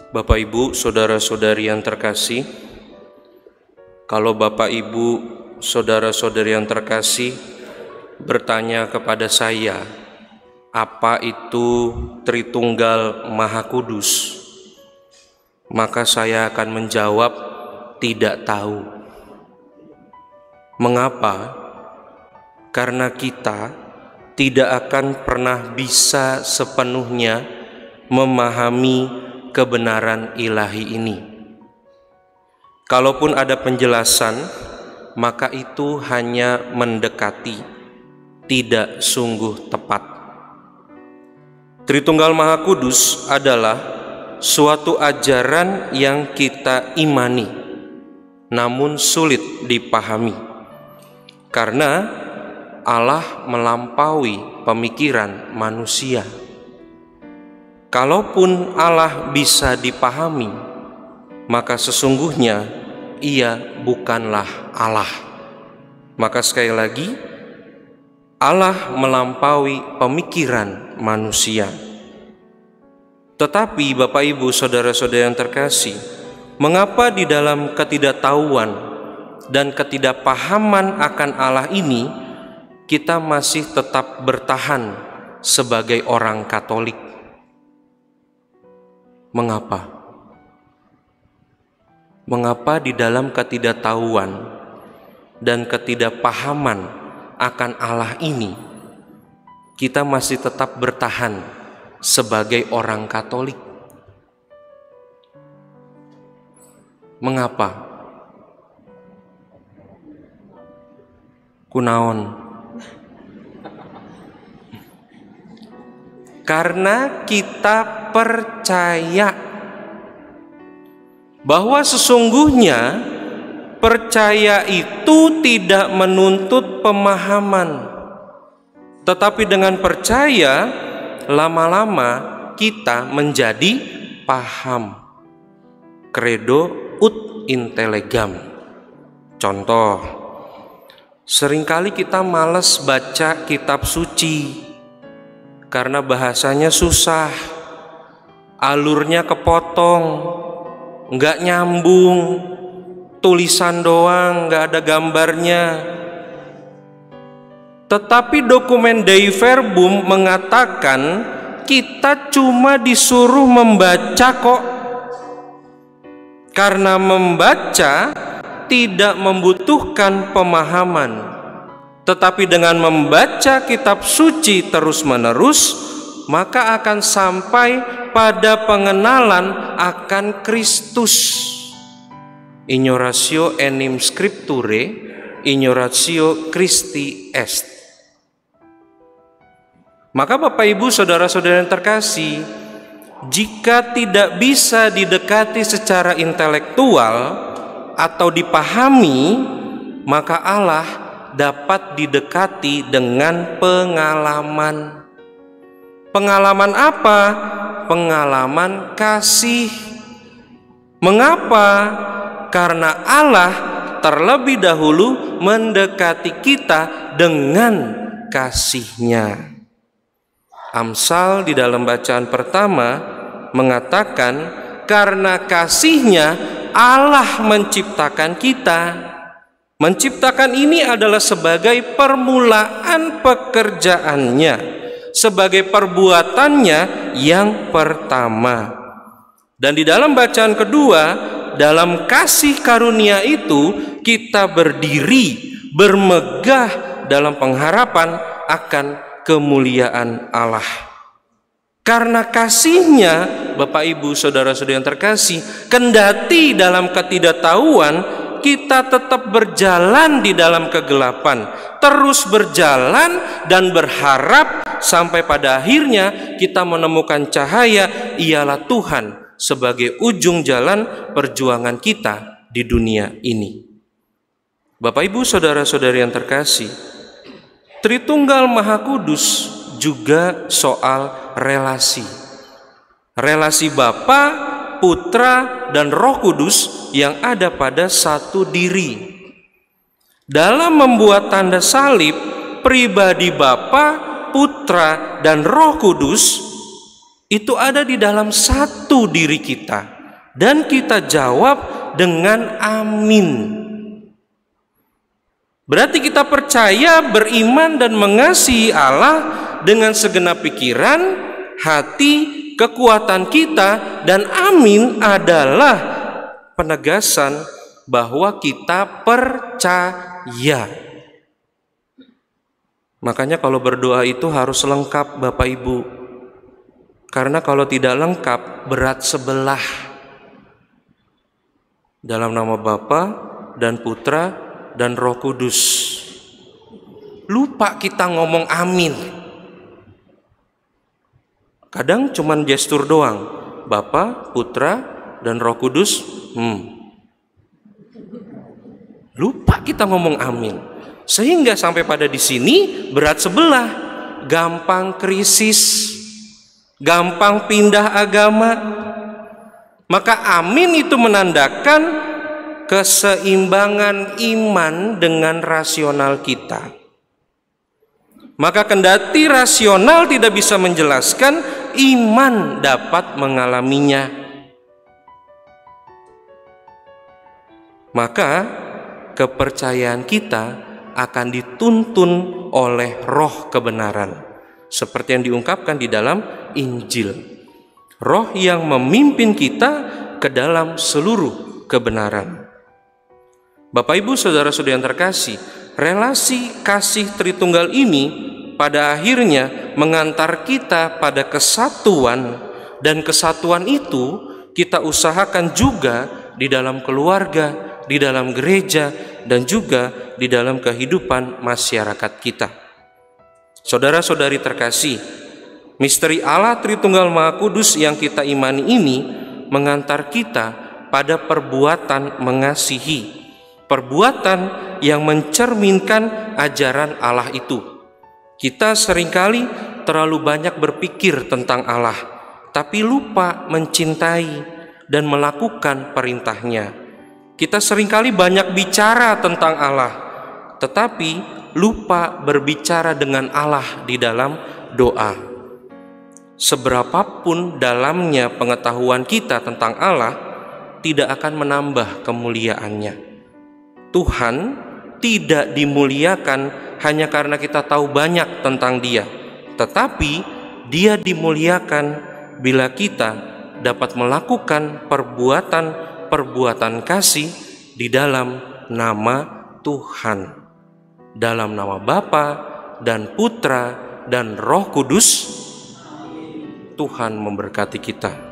Bapak Ibu, saudara-saudari yang terkasih, kalau Bapak Ibu, saudara-saudari yang terkasih bertanya kepada saya, apa itu Tritunggal Maha Kudus? Maka saya akan menjawab, tidak tahu. Mengapa? Karena kita tidak akan pernah bisa sepenuhnya memahami kebenaran ilahi ini. Kalaupun ada penjelasan, maka itu hanya mendekati, tidak sungguh tepat. Tritunggal Maha Kudus adalah suatu ajaran yang kita imani, namun sulit dipahami, karena Allah melampaui pemikiran manusia. Kalaupun Allah bisa dipahami, maka sesungguhnya Ia bukanlah Allah. Maka sekali lagi, Allah melampaui pemikiran manusia. Tetapi Bapak Ibu, saudara-saudara yang terkasih, mengapa di dalam ketidaktahuan dan ketidakpahaman akan Allah ini kita masih tetap bertahan sebagai orang Katolik? Mengapa? Mengapa di dalam ketidaktahuan dan ketidakpahaman akan Allah ini kita masih tetap bertahan sebagai orang Katolik? Mengapa? Kunaon? Karena kita percaya bahwa sesungguhnya percaya itu tidak menuntut pemahaman, tetapi dengan percaya lama-lama kita menjadi paham. Credo ut intellegam. Contoh, seringkali kita malas baca kitab suci karena bahasanya susah, alurnya kepotong, nggak nyambung, tulisan doang, nggak ada gambarnya. Tetapi dokumen Dei Verbum mengatakan kita cuma disuruh membaca kok. Karena membaca tidak membutuhkan pemahaman, tetapi dengan membaca kitab suci terus-menerus, maka akan sampai pada pengenalan akan Kristus. Ignoratio enim scripturae, ignoratio Christi est. Maka Bapak Ibu, saudara-saudara yang terkasih, jika tidak bisa didekati secara intelektual atau dipahami, maka Allah dapat didekati dengan pengalaman. Pengalaman apa? Pengalaman kasih. Mengapa? Karena Allah terlebih dahulu mendekati kita dengan kasih-Nya. Amsal di dalam bacaan pertama mengatakan, karena kasih-Nya Allah menciptakan kita. Menciptakan ini adalah sebagai permulaan pekerjaannya, sebagai perbuatannya yang pertama. Dan di dalam bacaan kedua, dalam kasih karunia itu kita berdiri, bermegah dalam pengharapan akan kemuliaan Allah. Karena kasih-Nya, Bapak Ibu, saudara-saudari yang terkasih, kendati dalam ketidaktahuan kita tetap berjalan di dalam kegelapan, terus berjalan dan berharap sampai pada akhirnya kita menemukan cahaya, ialah Tuhan sebagai ujung jalan perjuangan kita di dunia ini. Bapak Ibu, saudara-saudari yang terkasih, Tritunggal Maha Kudus juga soal relasi. Relasi Bapa, Putra, dan Roh Kudus yang ada pada satu diri. Dalam membuat tanda salib, pribadi Bapa, Putra, dan Roh Kudus itu ada di dalam satu diri kita. dan kita jawab dengan amin. Berarti kita percaya, beriman dan mengasihi Allah dengan segenap pikiran, hati, kekuatan kita, dan amin adalah penegasan bahwa kita percaya. Makanya kalau berdoa itu harus lengkap Bapak Ibu. Karena kalau tidak lengkap berat sebelah. Dalam nama Bapa dan Putra dan Roh Kudus. Lupa kita ngomong amin. Kadang cuman gestur doang. Bapa, Putra, dan Roh Kudus. Lupa kita ngomong amin. Sehingga sampai pada di sini berat sebelah. Gampang krisis. Gampang pindah agama. Maka amin itu menandakan keseimbangan iman dengan rasional kita. Maka kendati rasional tidak bisa menjelaskan, iman dapat mengalaminya. Maka kepercayaan kita akan dituntun oleh roh kebenaran, seperti yang diungkapkan di dalam Injil. Roh yang memimpin kita ke dalam seluruh kebenaran. Bapak Ibu saudara-saudara yang terkasih, relasi kasih Tritunggal ini pada akhirnya mengantar kita pada kesatuan, dan kesatuan itu kita usahakan juga di dalam keluarga, di dalam gereja, dan juga di dalam kehidupan masyarakat kita. Saudara-saudari terkasih, misteri Allah Tritunggal Maha Kudus yang kita imani ini mengantar kita pada perbuatan mengasihi, perbuatan yang mencerminkan ajaran Allah itu. Kita seringkali terlalu banyak berpikir tentang Allah, tapi lupa mencintai dan melakukan perintahnya. Kita seringkali banyak bicara tentang Allah, tetapi lupa berbicara dengan Allah di dalam doa. Seberapapun dalamnya pengetahuan kita tentang Allah, tidak akan menambah kemuliaannya. Tuhan tidak dimuliakan hanya karena kita tahu banyak tentang Dia, tetapi Dia dimuliakan bila kita dapat melakukan perbuatan-perbuatan kasih di dalam nama Tuhan, dalam nama Bapa dan Putra dan Roh Kudus. Tuhan memberkati kita.